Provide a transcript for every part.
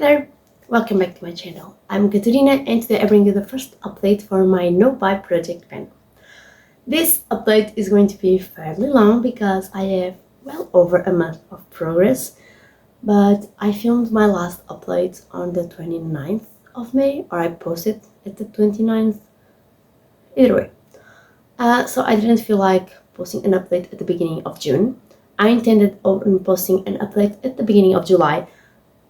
there, welcome back to my channel. I'm Katerina and today I bring you the first update for my No Buy project pen. This update is going to be fairly long because I have well over a month of progress, but I filmed my last update on the 29th of May, or I posted at the 29th, either way. So I didn't feel like posting an update at the beginning of June. I intended on posting an update at the beginning of July,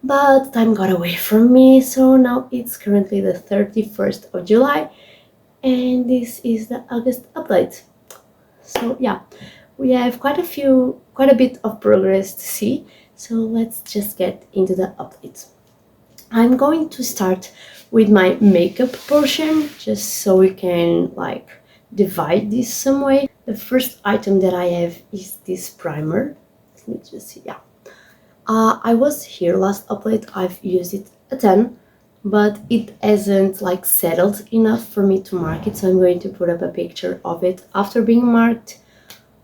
but time got away from me, so now it's currently the 31st of July and this is the August update. So yeah, we have quite a bit of progress to see, so let's just get into the updates. I'm going to start with my makeup portion just so we can divide this some way. The first item that I have is this primer. Let me just see, yeah. I was here last update, I've used it a ton, but it hasn't settled enough for me to mark it, so I'm going to put up a picture of it after being marked.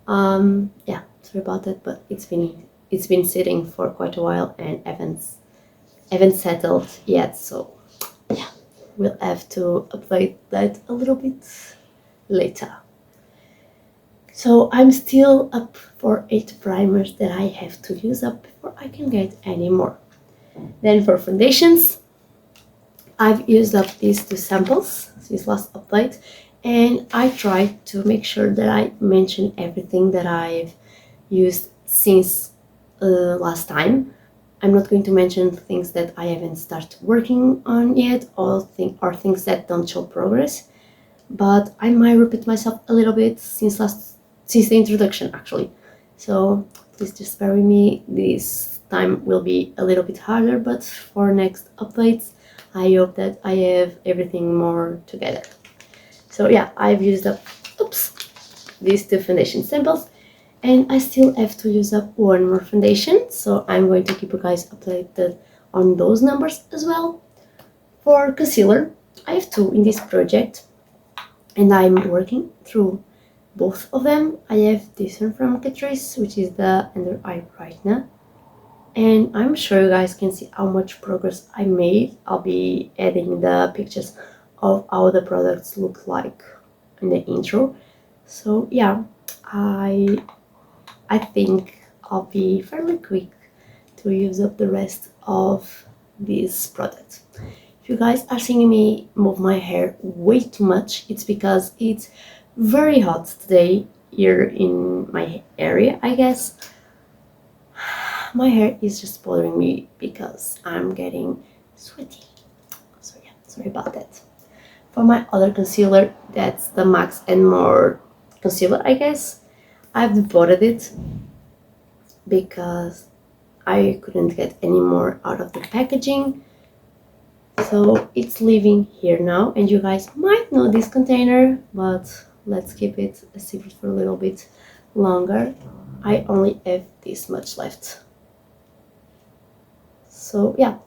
Yeah, sorry about that, but it's been sitting for quite a while and haven't settled yet, so yeah, we'll have to update that a little bit later. So I'm still up for 8 primers that I have to use up before I can get any more. Then for foundations, I've used up these 2 samples since last update, and I tried to make sure that I mention everything that I've used since last time. I'm not going to mention things that I haven't started working on yet or things that don't show progress, but I might repeat myself a little bit since the introduction actually, so please just bear with me. This time will be a little bit harder, but for next updates I hope that I have everything more together. So yeah, I've used up these 2 foundation samples and I still have to use up 1 more foundation, so I'm going to keep you guys updated on those numbers as well. For concealer, I have 2 in this project and I'm working through both of them. I have this one from Catrice, which is the Under Eye Brightener, and I'm sure you guys can see how much progress I made. I'll be adding the pictures of how the products look like in the intro. So yeah, I think I'll be fairly quick to use up the rest of these products. If you guys are seeing me move my hair way too much, it's because it's very hot today here in my area, I guess. My hair is just bothering me because I'm getting sweaty, so yeah, sorry about that. For my other concealer, that's the Max and More concealer, I guess. I've devoted it because I couldn't get any more out of the packaging, so it's leaving here now, and you guys might know this container, but let's keep it a secret for a little bit longer. I only have this much left, so yeah,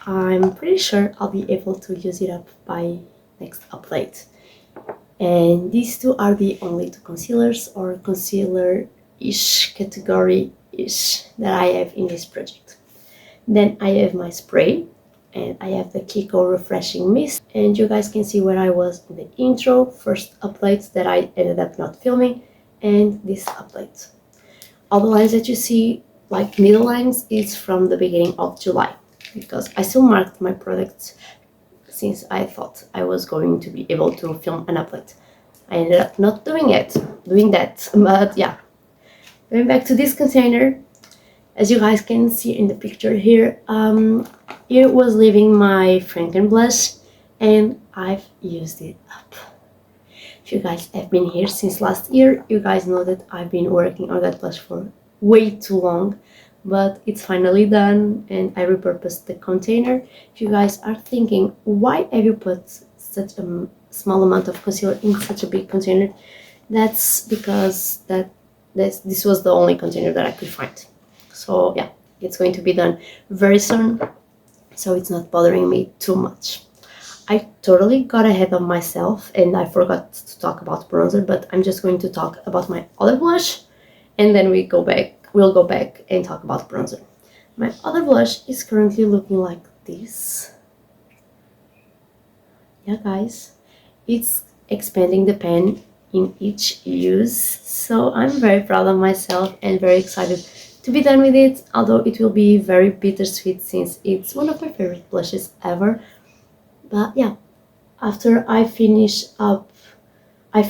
I'm pretty sure I'll be able to use it up by next update. And these 2 are the only 2 concealers or concealer-ish category-ish that I have in this project. Then I have my spray, and I have the Kiko Refreshing Mist, and you guys can see where I was in the intro, first updates that I ended up not filming, and this update. All the lines that you see, like middle lines, is from the beginning of July, because I still marked my products since I thought I was going to be able to film an update. I ended up not doing that, but yeah. Going back to this container, as you guys can see in the picture here, here was leaving my Franken blush, and I've used it up. If you guys have been here since last year, you guys know that I've been working on that blush for way too long, but it's finally done and I repurposed the container. If you guys are thinking, why have you put such a small amount of concealer in such a big container, that's because this was the only container that I could find. So yeah, it's going to be done very soon, so it's not bothering me too much. I totally got ahead of myself and I forgot to talk about bronzer, but I'm just going to talk about my other blush and then we'll go back and talk about bronzer. My other blush is currently looking like this. Yeah, guys, it's expanding the pen in each use, so I'm very proud of myself and very excited to be done with it, although it will be very bittersweet since it's one of my favorite blushes ever. But yeah, after I finished up my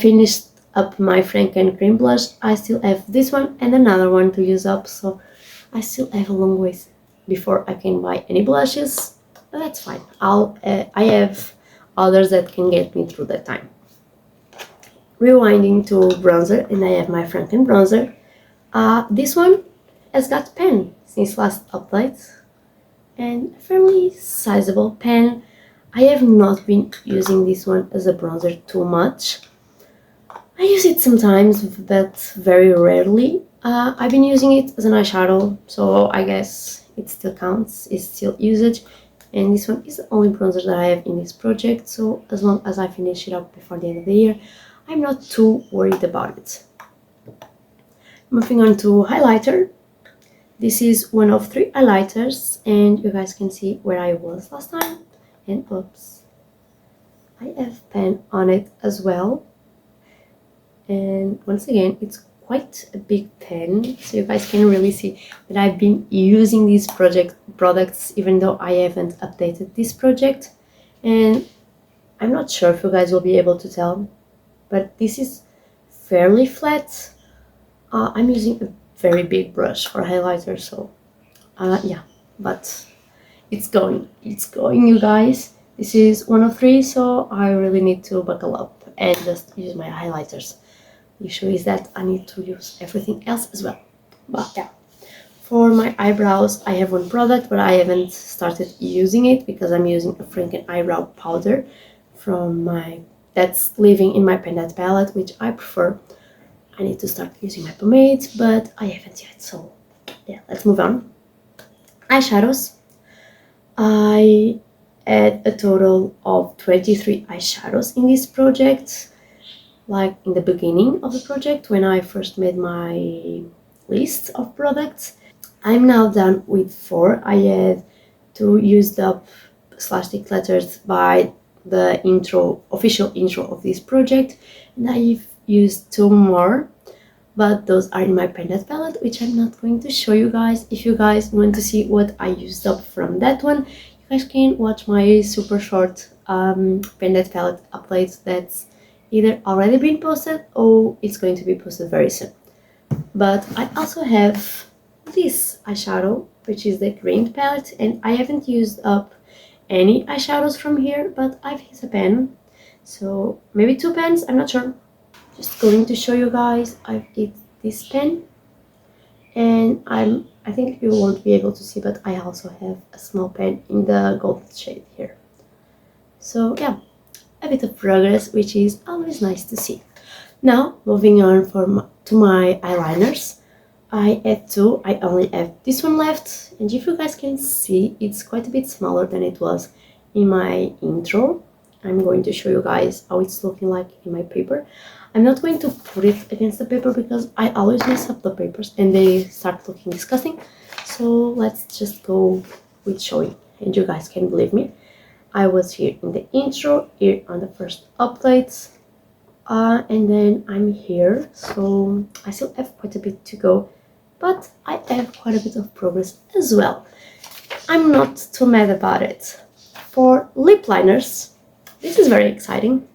Franken cream blush, I still have this one and another one to use up, so I still have a long ways before I can buy any blushes, but that's fine. I have others that can get me through that time. Rewinding to bronzer, and I have my Franken bronzer. This one has got pen since last update, and a fairly sizable pen. I have not been using this one as a bronzer too much. I use it sometimes, but very rarely. I've been using it as an eyeshadow, so I guess it still counts, it's still usage. And this one is the only bronzer that I have in this project, so as long as I finish it up before the end of the year, I'm not too worried about it. Moving on to highlighter. This is one of 3 highlighters, and you guys can see where I was last time. And oops, I have pen on it as well. And once again, it's quite a big pen, so you guys can really see that I've been using these products even though I haven't updated this project. And I'm not sure if you guys will be able to tell, but this is fairly flat. I'm using a very big brush for highlighter, so yeah, but it's going, you guys. This is one of 3, so I really need to buckle up and just use my highlighters. The issue is that I need to use everything else as well. But yeah, for my eyebrows, I have one product, but I haven't started using it because I'm using a Franken eyebrow powder that's living in my Pendant palette, which I prefer. I need to start using my pomade, but I haven't yet, so yeah, let's move on. Eyeshadows. I had a total of 23 eyeshadows in this project, like in the beginning of the project when I first made my list of products. I'm now done with 4. I had to use up / letters by the official intro of this project, and I've used 2 more, but those are in my Pendant palette, which I'm not going to show you guys. If you guys want to see what I used up from that one, you guys can watch my super short Pendant palette updates that's either already been posted or it's going to be posted very soon. But I also have this eyeshadow, which is the green palette, and I haven't used up any eyeshadows from here, but I've used a pen, so maybe 2 pens, I'm not sure. Just going to show you guys, I've used this pen, and I think you won't be able to see, but I also have a small pen in the gold shade here. So yeah, a bit of progress, which is always nice to see. Now, moving on to my eyeliners. I had 2, I only have this one left, and if you guys can see, it's quite a bit smaller than it was in my intro. I'm going to show you guys how it's looking like in my paper. I'm not going to put it against the paper because I always mess up the papers and they start looking disgusting. So let's just go with showing, and you guys can believe me. I was here in the intro, here on the first updates, and then I'm here, so I still have quite a bit to go, but I have quite a bit of progress as well. I'm not too mad about it. For lip liners, this is very exciting.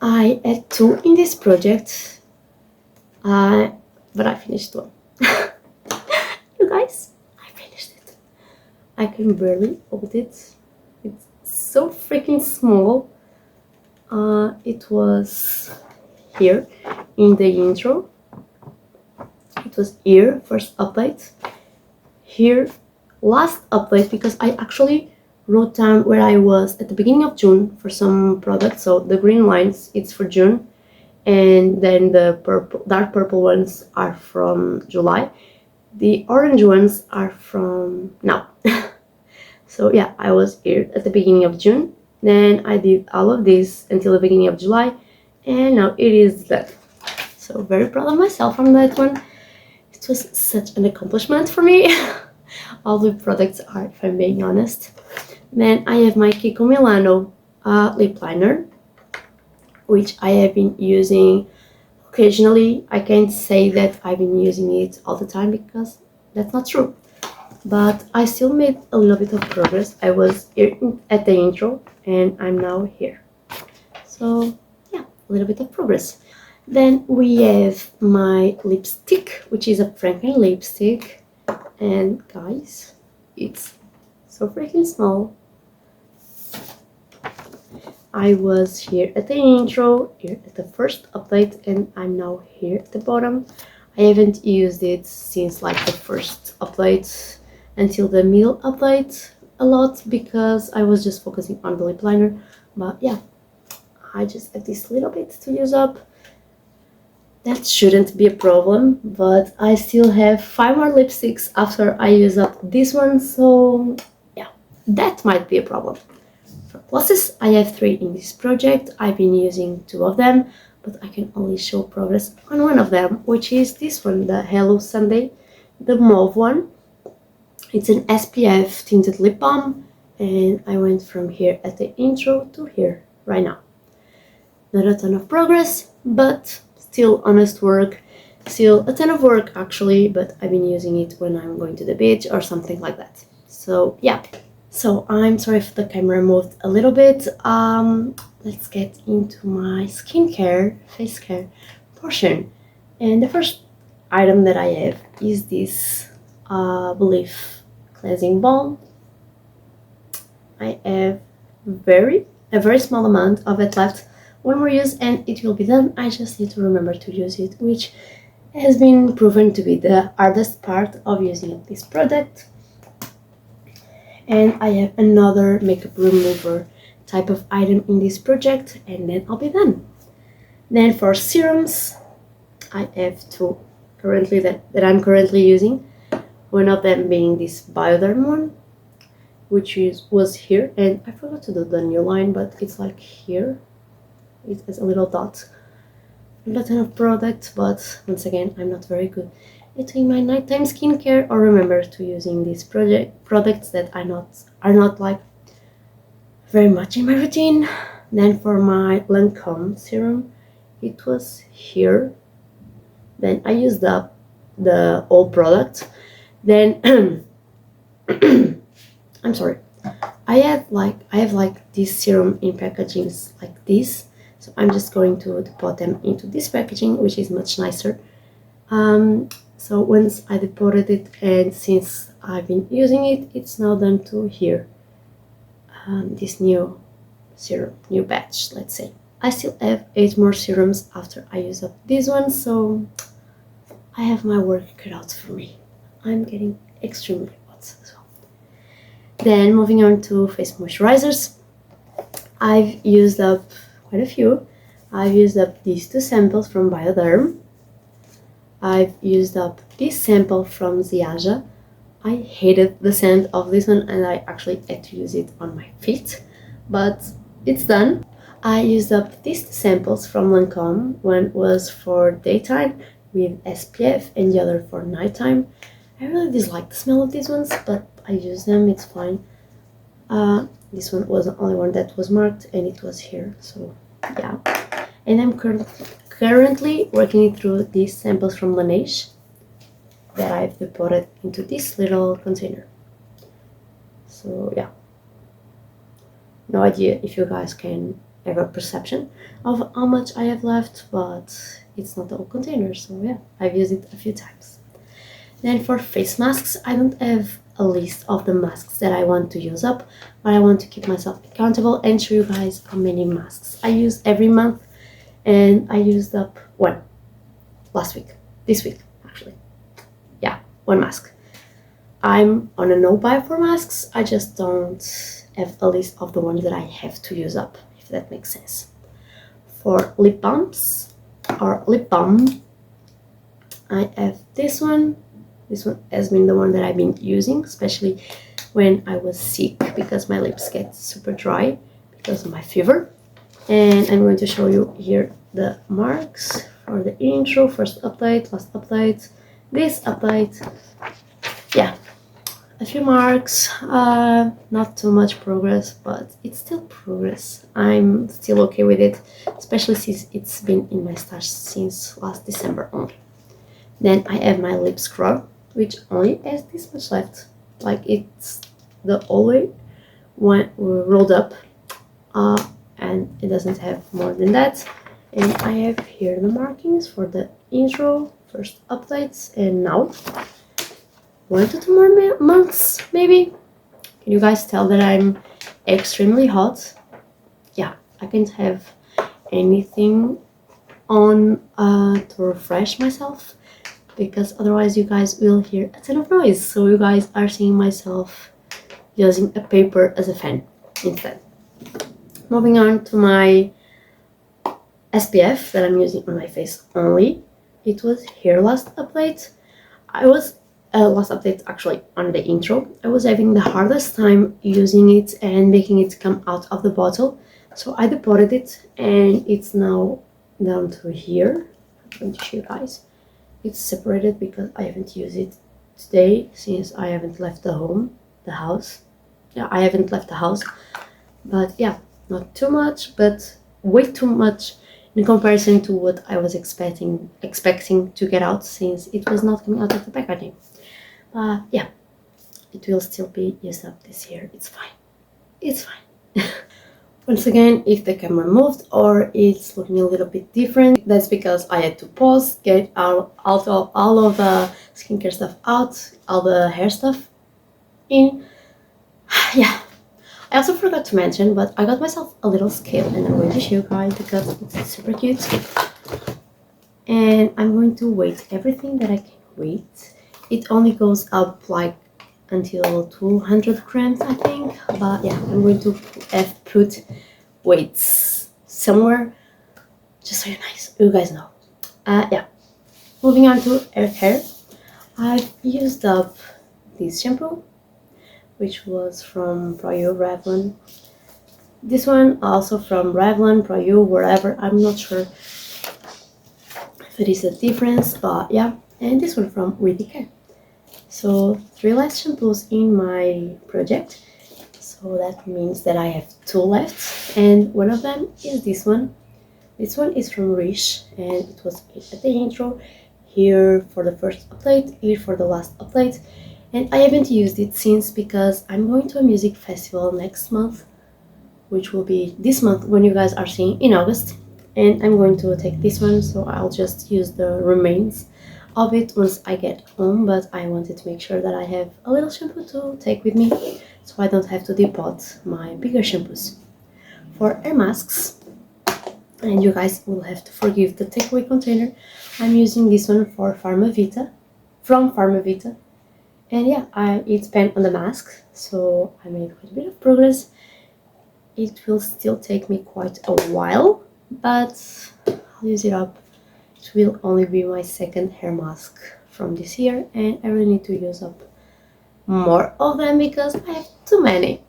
I had 2 in this project, but I finished 1. You guys, I finished it. I can barely hold it. It's so freaking small. It was here in the intro. It was here, first update. Here, last update, because I actually wrote down where I was at the beginning of June for some products. So the green lines, it's for June, and then the dark purple ones are from July. The orange ones are from now. So yeah, I was here at the beginning of June, then I did all of this until the beginning of July, and now it is done. So very proud of myself on that one. It was such an accomplishment for me. all the products are, if I'm being honest. Then I have my Kiko Milano lip liner, which I have been using occasionally. I can't say that I've been using it all the time because that's not true. But I still made a little bit of progress. I was here at the intro and I'm now here. So yeah, a little bit of progress. Then we have my lipstick, which is a Franken lipstick. And guys, it's so freaking small. I was here at the intro, here at the first update, and I'm now here at the bottom. I haven't used it since like the first update until the middle update a lot because I was just focusing on the lip liner. But yeah, I just have this little bit to use up. That shouldn't be a problem, but I still have 5 more lipsticks after I use up this one, so yeah, that might be a problem. For glosses, I have 3 in this project. I've been using 2 of them, but I can only show progress on one of them, which is this one, the Hello Sunday, the mauve one. It's an SPF tinted lip balm, and I went from here at the intro to here right now. Not a ton of progress, but still honest work, still a ton of work actually, but I've been using it when I'm going to the beach or something like that. So yeah, so I'm sorry if the camera moved a little bit. Let's get into my skincare, face care portion. And the first item that I have is this Belif cleansing balm. I have a very small amount of it left. One more use and it will be done. I just need to remember to use it, which has been proven to be the hardest part of using this product. And I have another makeup remover type of item in this project, and then I'll be done. Then for serums, I have 2 currently that I'm currently using. One of them being this Bioderm one, which was here, and I forgot to do the new line, but it's like here. It has a little dot. Not a ton of product, but once again, I'm not very good at doing my nighttime skincare or remember to using these products that are not like very much in my routine. Then for my Lancome serum, it was here. Then I used up the old product. Then I'm sorry. I have like this serum in packagings like this. So I'm just going to depot them into this packaging, which is much nicer. So once I deposited it, and since I've been using it, it's now done to here. This new serum, new batch, let's say. I still have 8 more serums after I use up this one, so I have my work cut out for me. I'm getting extremely hot as well. Then moving on to face moisturizers. I've used up quite a few. I've used up these 2 samples from Bioderm. I've used up this sample from Ziaja. I hated the scent of this one and I actually had to use it on my feet, but it's done. I used up these 2 samples from Lancome. One was for daytime with SPF and the other for nighttime. I really dislike the smell of these ones, but I use them, it's fine. This one was the only one that was marked and it was here, so yeah. And I'm currently working through these samples from Laneige that I've deposited into this little container. So yeah, no idea if you guys can have a perception of how much I have left, but it's not the whole container, so yeah, I've used it a few times. Then for face masks, I don't have a list of the masks that I want to use up, but I want to keep myself accountable and show you guys how many masks I use every month. And I used up 1 this week actually. Yeah, 1 mask. I'm on a no buy for masks. I just don't have a list of the ones that I have to use up, if that makes sense. For lip balms or lip balm, I have this one. This one has been the one that I've been using, especially when I was sick because my lips get super dry because of my fever. And I'm going to show you here the marks for the intro, first update, last update, this update. Yeah, a few marks, not too much progress, but it's still progress. I'm still okay with it, especially since it's been in my stash since last December only. Then I have my lip scrub, which only has this much left. Like it's the only one rolled up, and it doesn't have more than that. And I have here the markings for the intro, first updates, and now 1 to 2 more months maybe. Can you guys tell that I'm extremely hot? Yeah, I can't have anything on to refresh myself, because otherwise you guys will hear a ton of noise. So you guys are seeing myself using a paper as a fan instead. Moving on to my SPF that I'm using on my face only. It was here last update. Last update actually on the intro. I was having the hardest time using it and making it come out of the bottle. So I depotted it and it's now down to here. I'm going to show you guys. It's separated because I haven't used it today since I haven't left the house. Yeah, I haven't left the house. But yeah, not too much, but way too much in comparison to what I was expecting to get out, since it was not coming out of the packaging. But yeah, it will still be used up this year. It's fine. It's fine. Once again, if the camera moved or it's looking a little bit different, that's because I had to pause, get all of the skincare stuff out, all the hair stuff in. Yeah. I also forgot to mention, but I got myself a little scale and I'm going to show you guys because it's super cute. And I'm going to weight everything that I can weight. It only goes up like until 200 grams, I think. But yeah, I'm going to put weights somewhere just so you guys know. Yeah. Moving on to hair. I've used up this shampoo, which was from ProYou Revlon. This one also from Revlon, ProYou, wherever. I'm not sure if it is a difference, but yeah. And this one from Widicare. So 3 less shampoos in my project. So that means that I have 2 left, and one of them is this one. This one is from Riche, and it was at the intro, here for the first update, here for the last update. And I haven't used it since, because I'm going to a music festival next month, which will be this month when you guys are seeing in August. And I'm going to take this one, so I'll just use the remains of it once I get home. But I wanted to make sure that I have a little shampoo to take with me, so I don't have to depot my bigger shampoos. For hair masks, and you guys will have to forgive the takeaway container, I'm using this one for Pharmavita, from Pharmavita. And yeah, it's pen on the mask, so I made quite a bit of progress. It will still take me quite a while, but I'll use it up. It will only be my second hair mask from this year, and I really need to use up more of them because I have too many.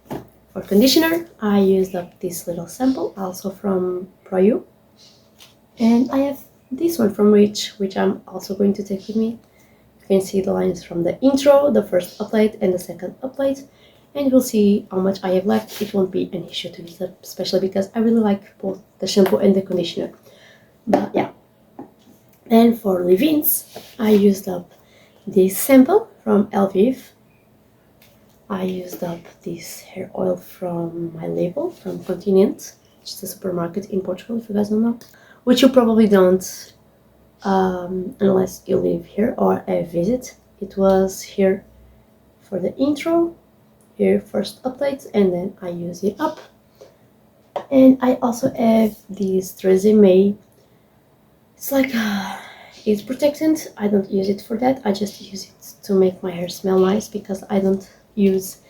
For conditioner, I used up this little sample, also from ProYou. And I have this one from Riche, which I'm also going to take with me. You can see the lines from the intro, the first update and the second update, and you'll see how much I have left. It won't be an issue to use up, especially because I really like both the shampoo and the conditioner. But yeah. And for leave-ins, I used up this sample from Elvive. I used up this hair oil from my label, from Continente, which is a supermarket in Portugal, if you guys don't know. Which you probably don't, unless you live here or a visit. It was here for the intro, here first updates, and then I use it up. And I also have this Tresemme. It's like it's protectant. I don't use it for that. I just use it to make my hair smell nice, because I don't use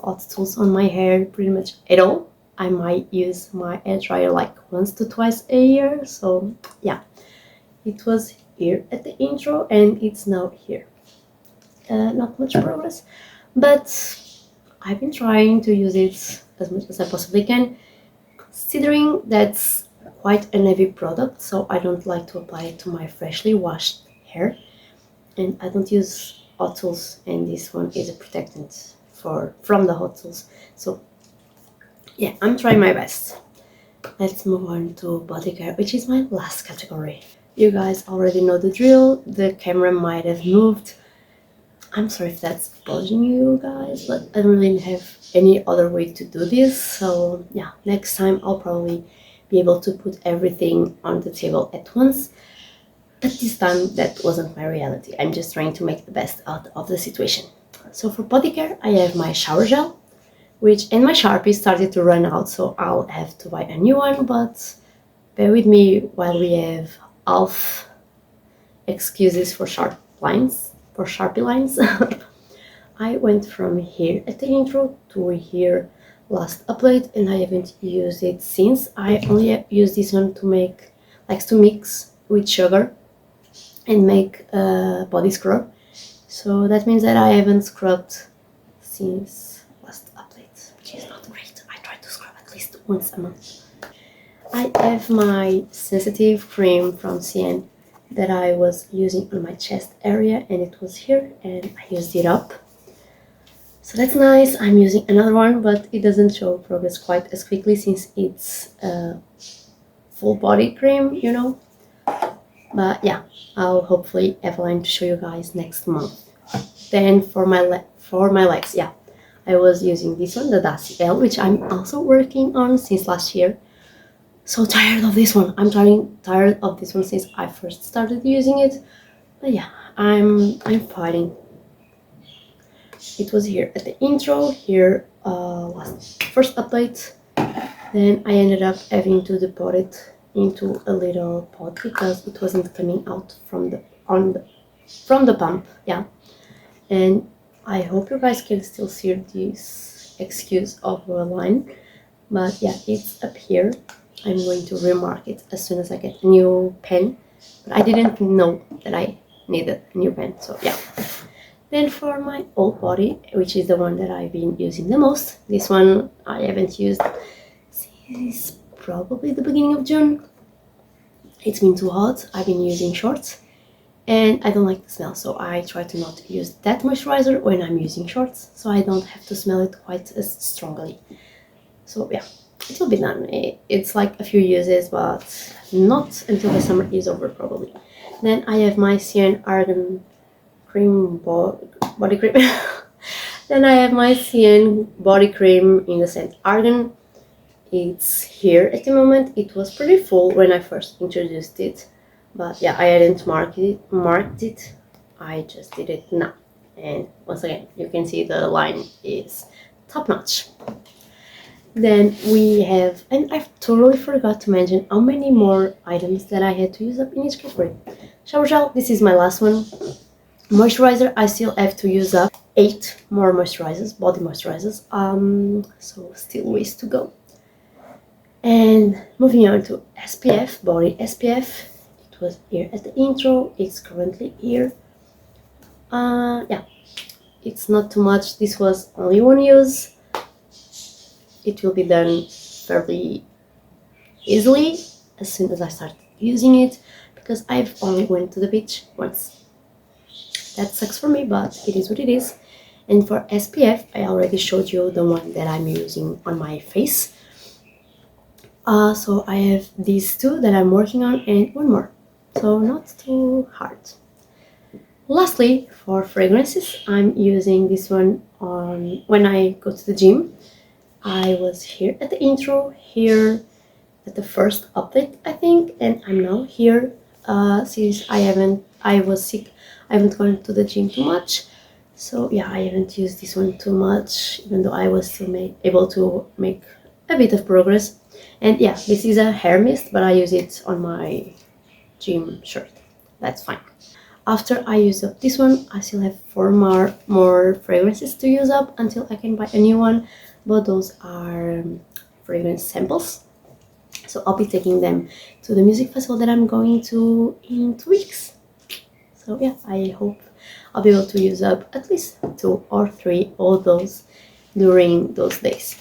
hot tools on my hair pretty much at all. I might use my hair dryer like once to twice a year. So yeah, it was here at the intro and it's now here. Not much progress, but I've been trying to use it as much as I possibly can, considering that's quite a heavy product, so I don't like to apply it to my freshly washed hair, and I don't use hot tools, and this one is a protectant from the hot tools. So yeah, I'm trying my best. Let's move on to body care, which is my last category. You guys already know the drill. The camera might have moved. I'm sorry if that's bothering you guys, but I don't really have any other way to do this. So yeah, next time I'll probably be able to put everything on the table at once. But this time that wasn't my reality. I'm just trying to make the best out of the situation. So for body care, I have my shower gel, and my Sharpie started to run out, so I'll have to buy a new one, but bear with me while we have half excuses for Sharpie lines. I went from here at the intro to here last upload, and I haven't used it since. I only use this one to mix with sugar and make a body scrub. So that means that I haven't scrubbed since last update, which is not great. I try to scrub at least once a month. I have my sensitive cream from CN that I was using on my chest area, and it was here, and I used it up. So that's nice. I'm using another one, but it doesn't show progress quite as quickly since it's a full body cream, you know. But yeah, I'll hopefully have a line to show you guys next month. Then for my legs, yeah, I was using this one, the Daci L, which I'm also working on since last year. So tired of this one. I'm tired of this one since I first started using it. But yeah, I'm fighting. It was here at the intro, here first update. Then I ended up having to depot it into a little pot because it wasn't coming out from the pump. Yeah, and I hope you guys can still see this excuse of a line, but yeah, it's up here. I'm going to remark it as soon as I get a new pen, but I didn't know that I needed a new pen, so yeah. Then for my old body, which is the one that I've been using the most, this one I haven't used since probably the beginning of June. It's been too hot. I've been using shorts and I don't like the smell, so I try to not use that moisturizer when I'm using shorts, so I don't have to smell it quite as strongly. So yeah, it will be done. It's like a few uses, but not until the summer is over probably. Then I have my CN Argan cream body cream. Then I have my CN body cream in the scent Argan. It's here at the moment. It was pretty full when I first introduced it, but yeah, I hadn't marked it. I just did it now, and once again you can see the line is top notch. Then we have, and I totally forgot to mention how many more items that I had to use up in each category. Shower gel, this is my last one. Moisturizer, I still have to use up 8 more moisturizers, body moisturizers, so still ways to go. And moving on to SPF, body SPF, it was here at the intro, it's currently here. Yeah, it's not too much, this was only one use. It will be done fairly easily as soon as I start using it, because I've only went to the beach once. That sucks for me, but it is what it is. And for SPF, I already showed you the one that I'm using on my face. So I have these 2 that I'm working on and one more, so not too hard. Lastly, for fragrances, I'm using this one on when I go to the gym. I was here at the intro, here at the first update I think, and I'm now here since I was sick. I haven't gone to the gym too much, so yeah, I haven't used this one too much, even though I was still able to make a bit of progress. And yeah, this is a hair mist, but I use it on my gym shirt. That's fine. After I use up this one, I still have 4 more fragrances to use up until I can buy a new one, but those are fragrance samples. So I'll be taking them to the music festival that I'm going to in 2 weeks. So yeah, I hope I'll be able to use up at least 2 or 3 of those during those days.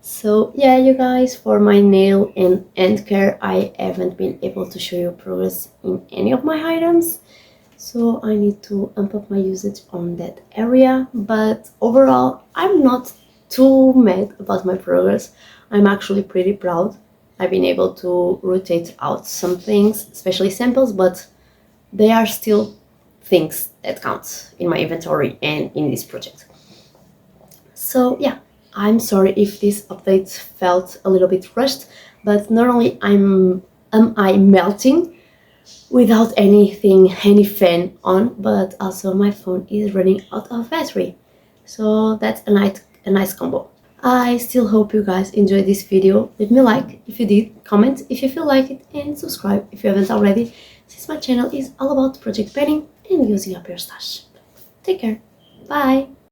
So yeah, you guys, for my nail and hand care, I haven't been able to show you progress in any of my items. so I need to amp up my usage on that area. But overall, I'm not too mad about my progress. I'm actually pretty proud. I've been able to rotate out some things, especially samples, but they are still things that count in my inventory and in this project. So yeah, I'm sorry if this update felt a little bit rushed, but not only am I melting without any fan on, but also my phone is running out of battery. So that's a nice combo. I still hope you guys enjoyed this video. Leave me a like if you did, comment if you feel like it, and subscribe if you haven't already, since my channel is all about project planning and using up your stash. Take care. Bye.